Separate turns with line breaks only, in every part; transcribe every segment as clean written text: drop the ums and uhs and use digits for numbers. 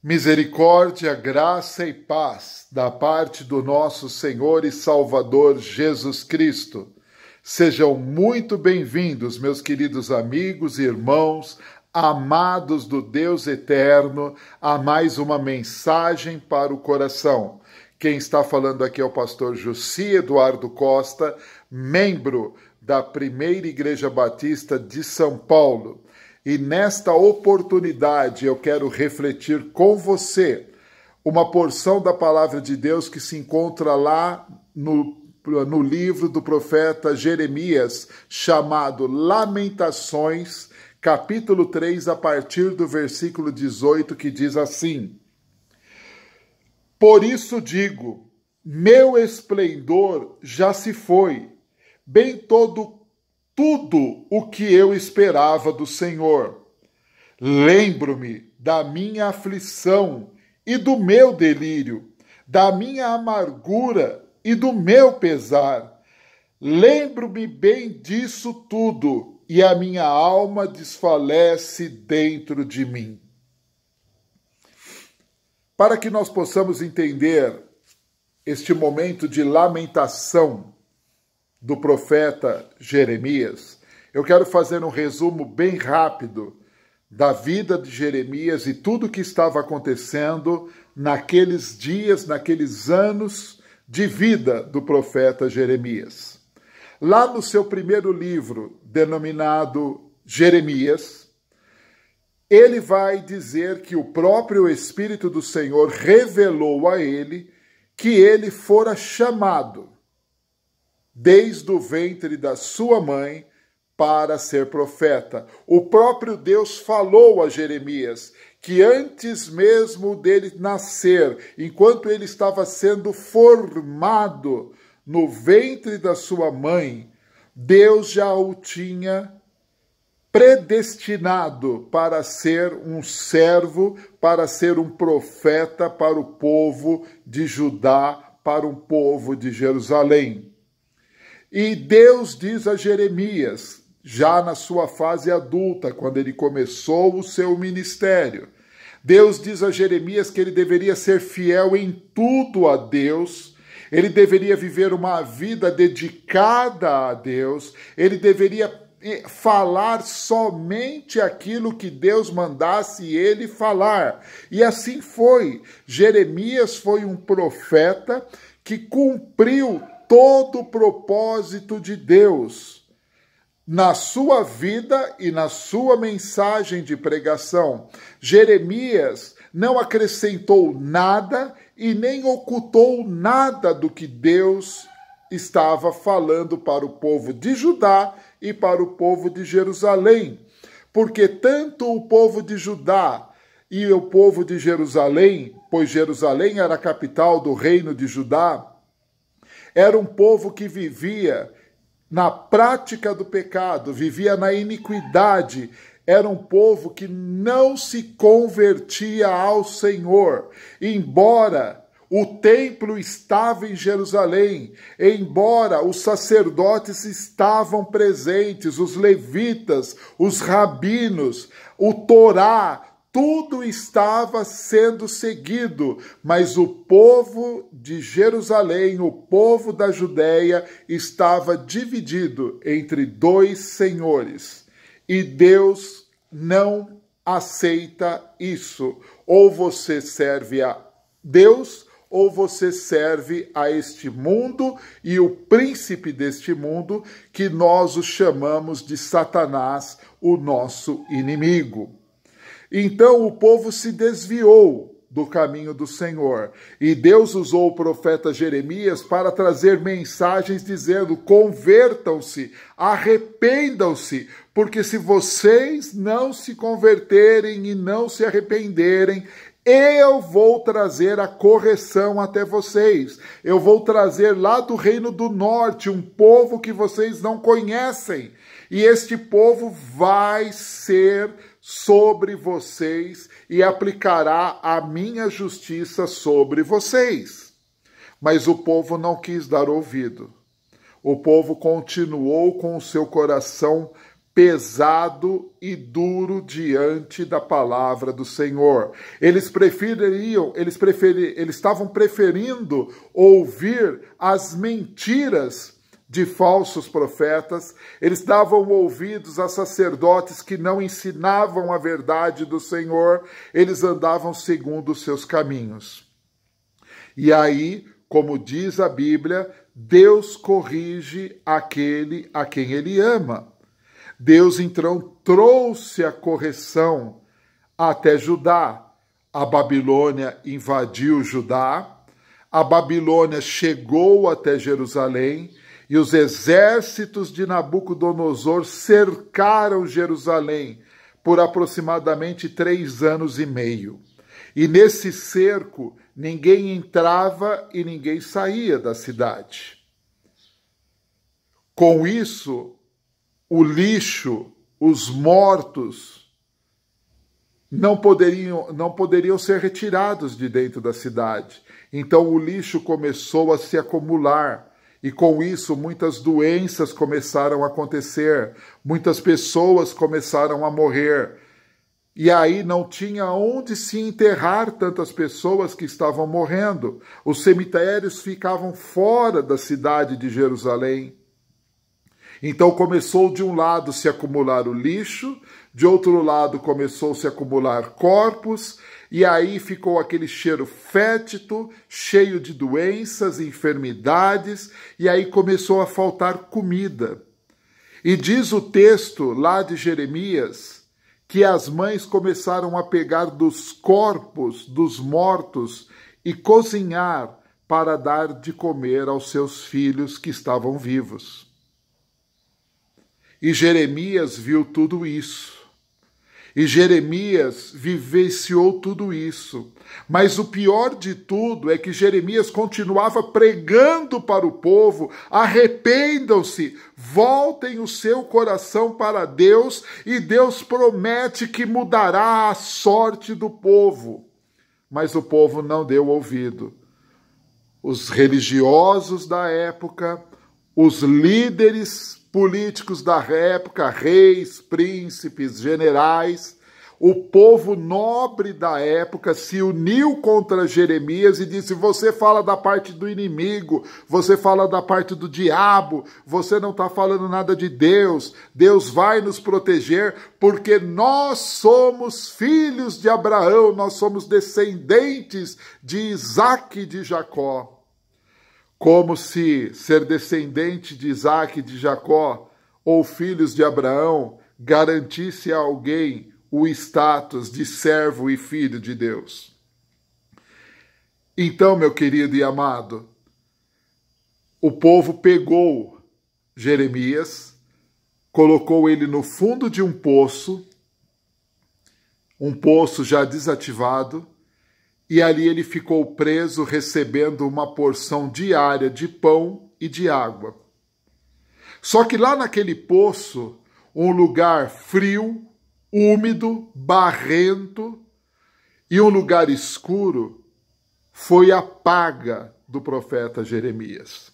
Misericórdia, graça e paz da parte do nosso Senhor e Salvador Jesus Cristo. Sejam muito bem-vindos, meus queridos amigos e irmãos, amados do Deus eterno, a mais uma mensagem para o coração. Quem está falando aqui é o pastor Jussi Eduardo Costa, membro da Primeira Igreja Batista de São Paulo. E nesta oportunidade eu quero refletir com você uma porção da palavra de Deus que se encontra lá no livro do profeta Jeremias, chamado Lamentações, capítulo 3, a partir do versículo 18, que diz assim: Por isso digo, meu esplendor já se foi, bem tudo o que eu esperava do Senhor. Lembro-me da minha aflição e do meu delírio, da minha amargura e do meu pesar. Lembro-me bem disso tudo, e a minha alma desfalece dentro de mim. Para que nós possamos entender este momento de lamentação do profeta Jeremias, eu quero fazer um resumo bem rápido da vida de Jeremias e tudo o que estava acontecendo naqueles dias, naqueles anos de vida do profeta Jeremias. Lá no seu primeiro livro, denominado Jeremias, ele vai dizer que o próprio Espírito do Senhor revelou a ele que ele fora chamado desde o ventre da sua mãe para ser profeta. O próprio Deus falou a Jeremias que antes mesmo dele nascer, enquanto ele estava sendo formado no ventre da sua mãe, Deus já o tinha predestinado para ser um servo, para ser um profeta para o povo de Judá, para o povo de Jerusalém. E Deus diz a Jeremias, já na sua fase adulta, quando ele começou o seu ministério, Deus diz a Jeremias que ele deveria ser fiel em tudo a Deus, ele deveria viver uma vida dedicada a Deus, ele deveria falar somente aquilo que Deus mandasse ele falar. E assim foi. Jeremias foi um profeta que cumpriu todo o propósito de Deus na sua vida e na sua mensagem de pregação. Jeremias não acrescentou nada e nem ocultou nada do que Deus estava falando para o povo de Judá e para o povo de Jerusalém, porque tanto o povo de Judá e o povo de Jerusalém, pois Jerusalém era a capital do reino de Judá, era um povo que vivia na prática do pecado, vivia na iniquidade, era um povo que não se convertia ao Senhor, embora o templo estava em Jerusalém, embora os sacerdotes estavam presentes, os levitas, os rabinos, o Torá, tudo estava sendo seguido, mas o povo de Jerusalém, o povo da Judéia, estava dividido entre dois senhores. E Deus não aceita isso. Ou você serve a Deus, ou você serve a este mundo e o príncipe deste mundo, que nós o chamamos de Satanás, o nosso inimigo. Então o povo se desviou do caminho do Senhor. E Deus usou o profeta Jeremias para trazer mensagens dizendo: convertam-se, arrependam-se, porque se vocês não se converterem e não se arrependerem, eu vou trazer a correção até vocês. Eu vou trazer lá do reino do norte um povo que vocês não conhecem. E este povo vai ser sobre vocês e aplicará a minha justiça sobre vocês. Mas o povo não quis dar ouvido. O povo continuou com o seu coração pesado e duro diante da palavra do Senhor. Eles estavam preferindo ouvir as mentiras de falsos profetas, eles davam ouvidos a sacerdotes que não ensinavam a verdade do Senhor, eles andavam segundo os seus caminhos. E aí, como diz a Bíblia, Deus corrige aquele a quem ele ama. Deus, então, trouxe a correção até Judá. A Babilônia invadiu Judá, a Babilônia chegou até Jerusalém e os exércitos de Nabucodonosor cercaram Jerusalém por aproximadamente 3 anos e meio. E nesse cerco, ninguém entrava e ninguém saía da cidade. Com isso, o lixo, os mortos, não poderiam ser retirados de dentro da cidade. Então o lixo começou a se acumular e com isso muitas doenças começaram a acontecer, muitas pessoas começaram a morrer. E aí não tinha onde se enterrar tantas pessoas que estavam morrendo. Os cemitérios ficavam fora da cidade de Jerusalém. Então começou de um lado a se acumular o lixo, de outro lado começou a se acumular corpos, e aí ficou aquele cheiro fétido, cheio de doenças, enfermidades, e aí começou a faltar comida. E diz o texto lá de Jeremias que as mães começaram a pegar dos corpos dos mortos e cozinhar para dar de comer aos seus filhos que estavam vivos. E Jeremias viu tudo isso. E Jeremias vivenciou tudo isso. Mas o pior de tudo é que Jeremias continuava pregando para o povo: arrependam-se, voltem o seu coração para Deus, e Deus promete que mudará a sorte do povo. Mas o povo não deu ouvido. Os religiosos da época, os líderes políticos da época, reis, príncipes, generais, o povo nobre da época se uniu contra Jeremias e disse: você fala da parte do inimigo, você fala da parte do diabo, você não está falando nada de Deus. Deus vai nos proteger porque nós somos filhos de Abraão, nós somos descendentes de Isaac e de Jacó. Como se ser descendente de Isaac e de Jacó ou filhos de Abraão garantisse a alguém o status de servo e filho de Deus. Então, meu querido e amado, o povo pegou Jeremias, colocou ele no fundo de um poço já desativado, e ali ele ficou preso, recebendo uma porção diária de pão e de água. Só que lá naquele poço, um lugar frio, úmido, barrento e um lugar escuro, foi a paga do profeta Jeremias.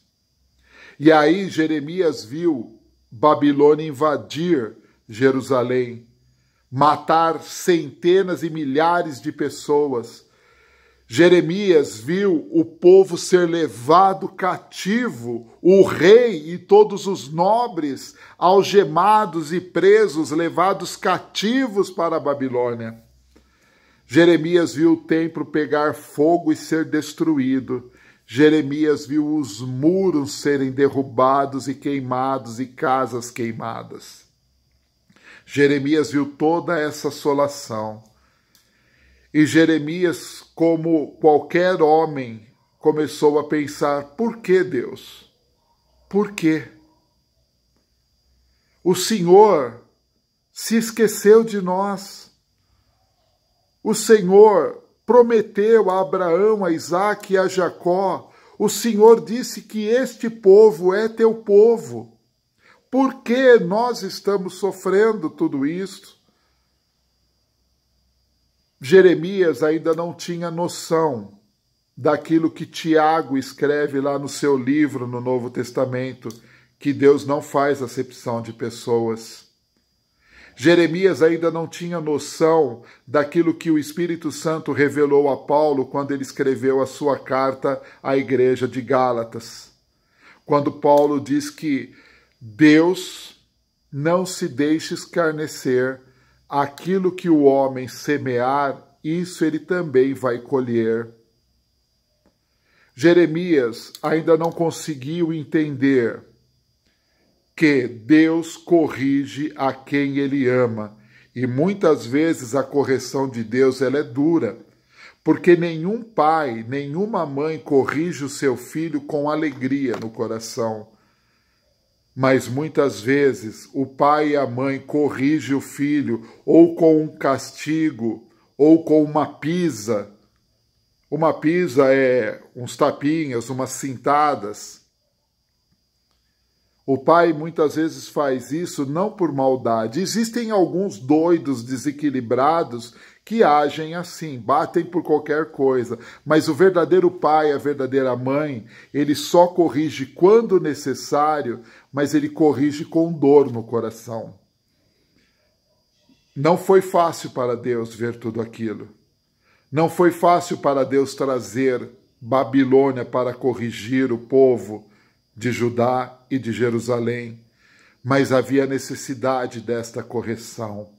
E aí Jeremias viu Babilônia invadir Jerusalém, matar centenas e milhares de pessoas. Jeremias viu o povo ser levado cativo, o rei e todos os nobres, algemados e presos, levados cativos para a Babilônia. Jeremias viu o templo pegar fogo e ser destruído. Jeremias viu os muros serem derrubados e queimados e casas queimadas. Jeremias viu toda essa assolação. E Jeremias, como qualquer homem, começou a pensar: por que Deus? Por quê? O Senhor se esqueceu de nós. O Senhor prometeu a Abraão, a Isaque e a Jacó. O Senhor disse que este povo é teu povo. Por que nós estamos sofrendo tudo isso? Jeremias ainda não tinha noção daquilo que Tiago escreve lá no seu livro no Novo Testamento, que Deus não faz acepção de pessoas. Jeremias ainda não tinha noção daquilo que o Espírito Santo revelou a Paulo quando ele escreveu a sua carta à igreja de Gálatas. Quando Paulo diz que Deus não se deixe escarnecer, aquilo que o homem semear, isso ele também vai colher. Jeremias ainda não conseguiu entender que Deus corrige a quem ele ama. E muitas vezes a correção de Deus ela é dura, porque nenhum pai, nenhuma mãe corrige o seu filho com alegria no coração. Mas muitas vezes o pai e a mãe corrigem o filho ou com um castigo ou com uma pisa. Uma pisa é uns tapinhas, umas cintadas. O pai muitas vezes faz isso não por maldade. Existem alguns doidos desequilibrados que agem assim, batem por qualquer coisa. Mas o verdadeiro pai, a verdadeira mãe, ele só corrige quando necessário, mas ele corrige com dor no coração. Não foi fácil para Deus ver tudo aquilo. Não foi fácil para Deus trazer Babilônia para corrigir o povo de Judá e de Jerusalém, mas havia necessidade desta correção.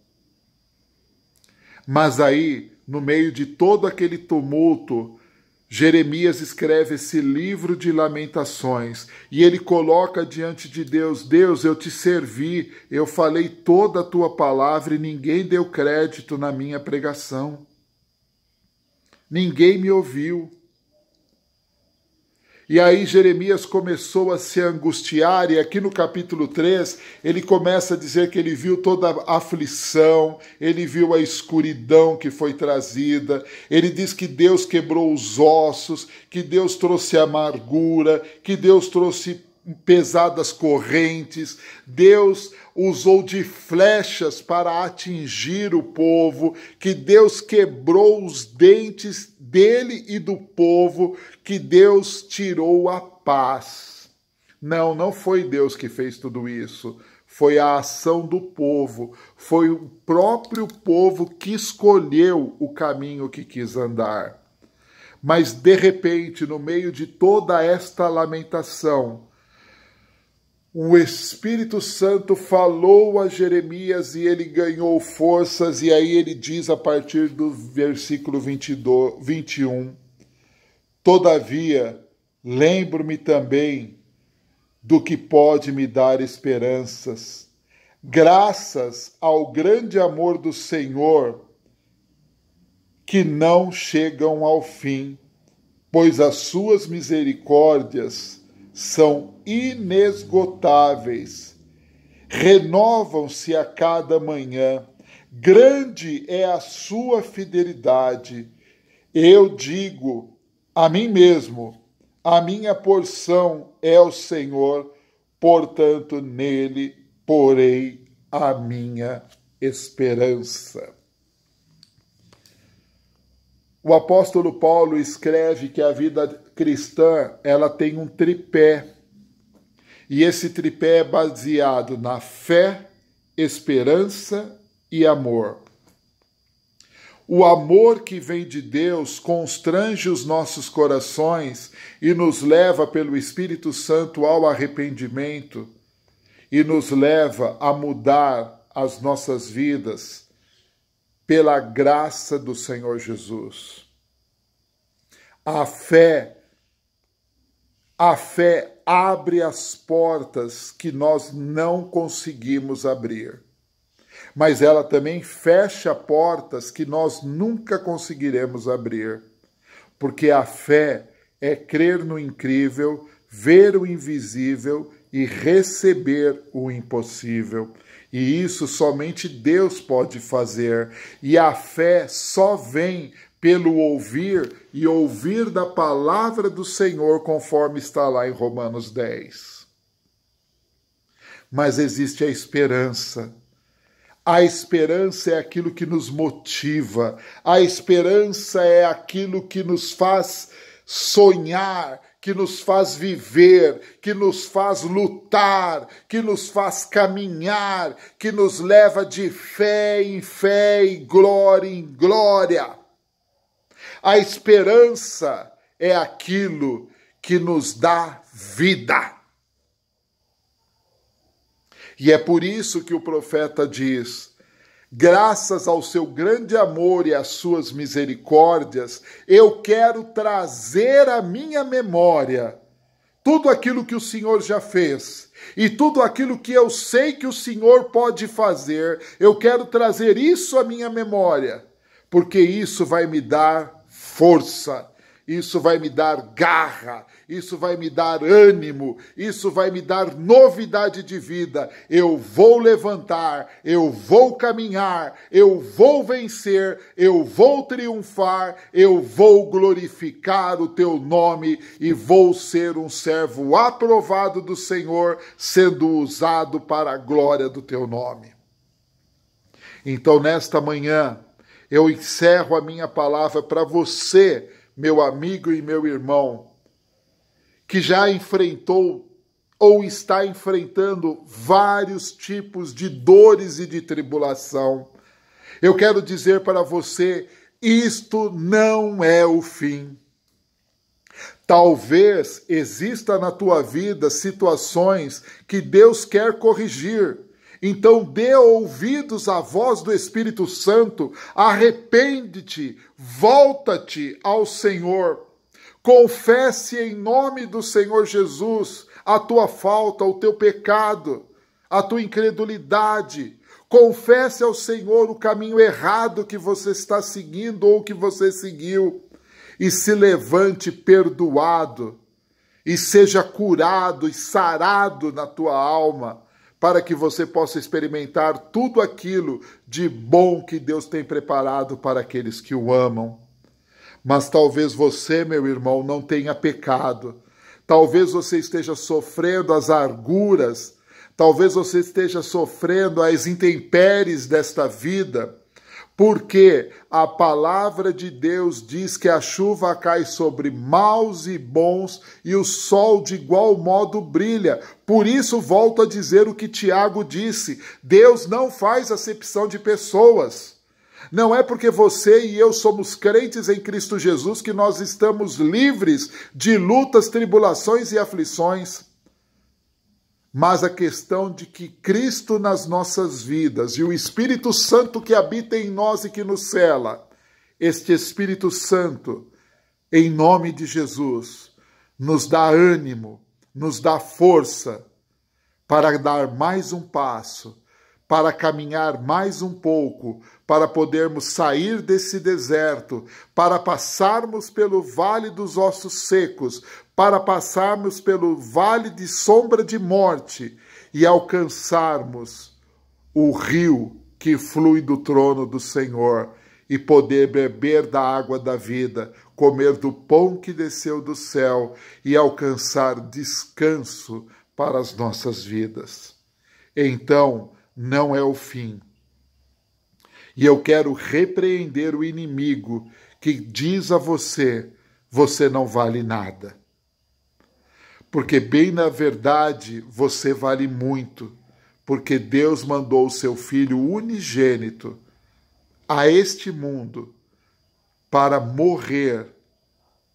Mas aí, no meio de todo aquele tumulto, Jeremias escreve esse livro de lamentações e ele coloca diante de Deus: Deus, eu te servi, eu falei toda a tua palavra e ninguém deu crédito na minha pregação. Ninguém me ouviu. E aí Jeremias começou a se angustiar, e aqui no capítulo 3, ele começa a dizer que ele viu toda a aflição, ele viu a escuridão que foi trazida, ele diz que Deus quebrou os ossos, que Deus trouxe amargura, que Deus trouxe pesadas correntes, Deus usou de flechas para atingir o povo, que Deus quebrou os dentes dele e do povo, que Deus tirou a paz. Não, não foi Deus que fez tudo isso, foi a ação do povo, foi o próprio povo que escolheu o caminho que quis andar. Mas de repente, no meio de toda esta lamentação, o Espírito Santo falou a Jeremias e ele ganhou forças, e aí ele diz a partir do versículo 21, todavia, lembro-me também do que pode me dar esperanças, graças ao grande amor do Senhor, que não chegam ao fim, pois as suas misericórdias são inesgotáveis, renovam-se a cada manhã, grande é a sua fidelidade. Eu digo a mim mesmo, a minha porção é o Senhor, portanto nele porei a minha esperança. O apóstolo Paulo escreve que a vida cristã ela tem um tripé, e esse tripé é baseado na fé, esperança e amor. O amor que vem de Deus constrange os nossos corações e nos leva pelo Espírito Santo ao arrependimento e nos leva a mudar as nossas vidas pela graça do Senhor Jesus. A fé abre as portas que nós não conseguimos abrir, mas ela também fecha portas que nós nunca conseguiremos abrir, porque a fé é crer no incrível, ver o invisível e receber o impossível. E isso somente Deus pode fazer. E a fé só vem pelo ouvir e ouvir da palavra do Senhor, conforme está lá em Romanos 10. Mas existe a esperança. A esperança é aquilo que nos motiva. A esperança é aquilo que nos faz sonhar que nos faz viver, que nos faz lutar, que nos faz caminhar, que nos leva de fé em fé e glória em glória. A esperança é aquilo que nos dá vida. E é por isso que o profeta diz: graças ao seu grande amor e às suas misericórdias, eu quero trazer à minha memória tudo aquilo que o Senhor já fez e tudo aquilo que eu sei que o Senhor pode fazer. Eu quero trazer isso à minha memória, porque isso vai me dar força. Isso vai me dar garra, isso vai me dar ânimo, isso vai me dar novidade de vida. Eu vou levantar, eu vou caminhar, eu vou vencer, eu vou triunfar, eu vou glorificar o teu nome e vou ser um servo aprovado do Senhor, sendo usado para a glória do teu nome. Então, nesta manhã, eu encerro a minha palavra para você, meu amigo e meu irmão, que já enfrentou ou está enfrentando vários tipos de dores e de tribulação. Eu quero dizer para você, isto não é o fim. Talvez exista na tua vida situações que Deus quer corrigir. Então dê ouvidos à voz do Espírito Santo, arrepende-te, volta-te ao Senhor, confesse em nome do Senhor Jesus a tua falta, o teu pecado, a tua incredulidade, confesse ao Senhor o caminho errado que você está seguindo ou que você seguiu, e se levante perdoado, e seja curado e sarado na tua alma, para que você possa experimentar tudo aquilo de bom que Deus tem preparado para aqueles que o amam. Mas talvez você, meu irmão, não tenha pecado. Talvez você esteja sofrendo as arguras, talvez você esteja sofrendo as intempéries desta vida, porque a palavra de Deus diz que a chuva cai sobre maus e bons e o sol de igual modo brilha. Por isso, volto a dizer o que Tiago disse: Deus não faz acepção de pessoas. Não é porque você e eu somos crentes em Cristo Jesus que nós estamos livres de lutas, tribulações e aflições. Mas a questão de que Cristo nas nossas vidas e o Espírito Santo que habita em nós e que nos cela, este Espírito Santo, em nome de Jesus, nos dá ânimo, nos dá força para dar mais um passo, para caminhar mais um pouco, para podermos sair desse deserto, para passarmos pelo vale dos ossos secos, para passarmos pelo vale de sombra de morte e alcançarmos o rio que flui do trono do Senhor e poder beber da água da vida, comer do pão que desceu do céu e alcançar descanso para as nossas vidas. Então, não é o fim. E eu quero repreender o inimigo que diz a você: você não vale nada. Porque bem na verdade você vale muito, porque Deus mandou o seu Filho unigênito a este mundo para morrer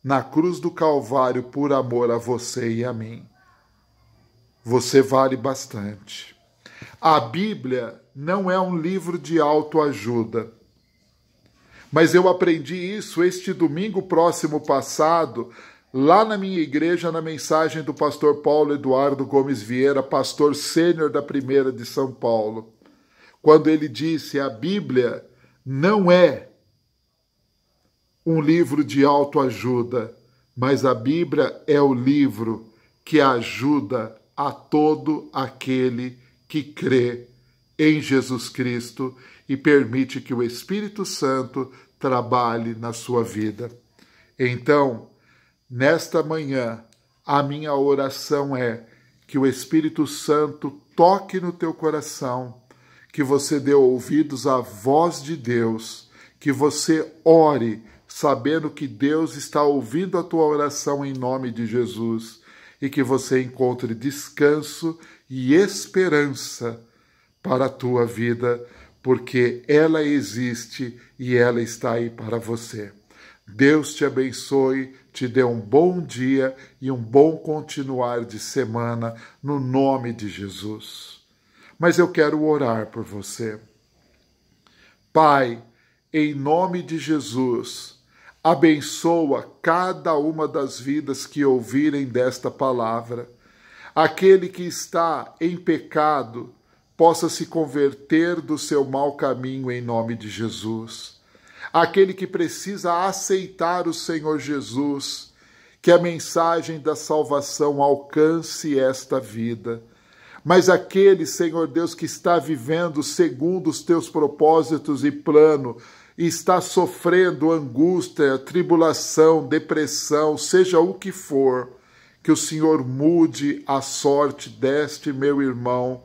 na cruz do Calvário por amor a você e a mim. Você vale bastante. A Bíblia não é um livro de autoajuda. Mas eu aprendi isso este domingo próximo passado, lá na minha igreja, na mensagem do pastor Paulo Eduardo Gomes Vieira, pastor sênior da Primeira de São Paulo, quando ele disse: a Bíblia não é um livro de autoajuda, mas a Bíblia é o livro que ajuda a todo aquele que crê em Jesus Cristo e permite que o Espírito Santo trabalhe na sua vida. Então, nesta manhã, a minha oração é que o Espírito Santo toque no teu coração, que você dê ouvidos à voz de Deus, que você ore sabendo que Deus está ouvindo a tua oração em nome de Jesus e que você encontre descanso e esperança para a tua vida, porque ela existe e ela está aí para você. Deus te abençoe, te dê um bom dia e um bom continuar de semana, no nome de Jesus. Mas eu quero orar por você. Pai, em nome de Jesus, abençoa cada uma das vidas que ouvirem desta palavra. Aquele que está em pecado possa se converter do seu mau caminho em nome de Jesus. Aquele que precisa aceitar o Senhor Jesus, que a mensagem da salvação alcance esta vida. Mas aquele, Senhor Deus, que está vivendo segundo os teus propósitos e plano, e está sofrendo angústia, tribulação, depressão, seja o que for, que o Senhor mude a sorte deste meu irmão,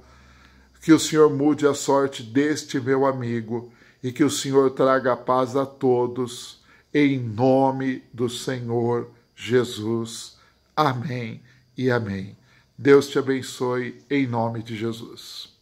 que o Senhor mude a sorte deste meu amigo, e que o Senhor traga paz a todos, em nome do Senhor Jesus. Amém e amém. Deus te abençoe, em nome de Jesus.